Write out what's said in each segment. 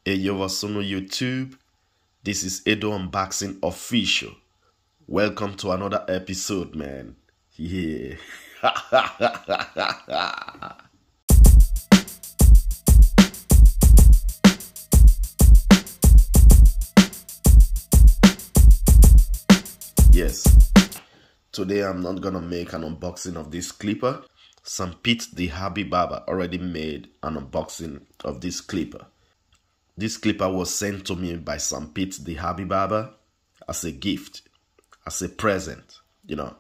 Hey yo, what's on YouTube? This is Edo Unboxing Official. Welcome to another episode, man. Yeah. Yes. Today I'm not gonna make an unboxing of this clipper. Sampitz the Alibaba already made an unboxing of this clipper. This clipper was sent to me by Sampitz the Alibaba as a gift, as a present, you know.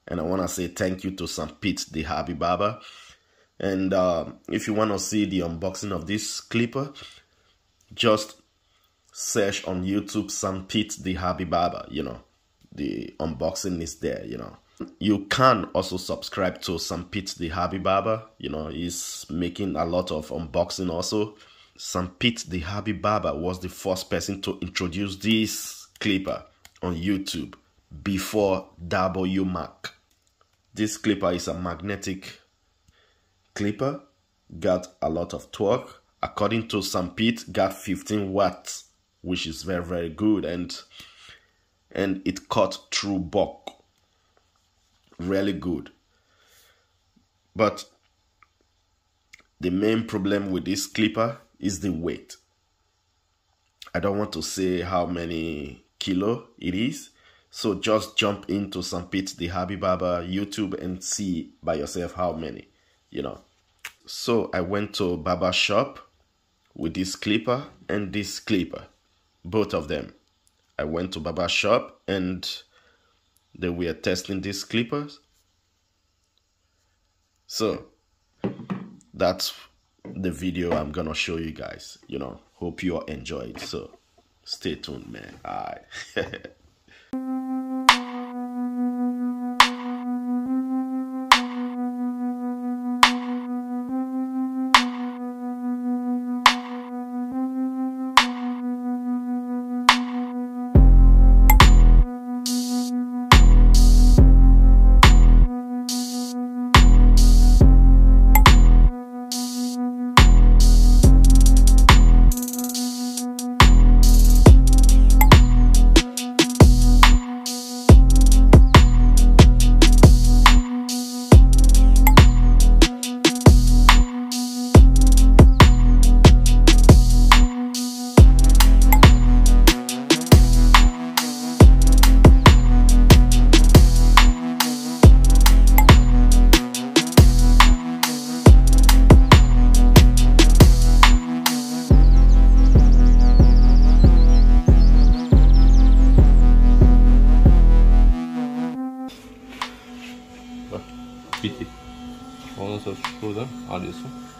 And I want to say thank you to Sampitz the Alibaba. And if you want to see the unboxing of this clipper, just search on YouTube Sampitz the Alibaba, you know. The unboxing is there, you know. You can also subscribe to Sampitz the Alibaba, you know. He's making a lot of unboxing also. Sampitz the Alibaba was the first person to introduce this clipper on YouTube before Wmark. This clipper is a magnetic clipper, got a lot of torque. According to Sampitz, got 15 watts, which is very, very good, and it cut through bulk. Really good. But the main problem with this clipper is the weight. I don't want to say how many kilo it is, so just jump into Sampitz the Alibaba YouTube and see by yourself how many, you know. So I went to barber shop with this clipper and this clipper, both of them. I went to barber shop and they were testing these clippers. So that's the video I'm gonna show you guys, you know. Hope you all enjoy it, so stay tuned, man. All right. Bitti. Ondan sonra şuradan alıyorsun.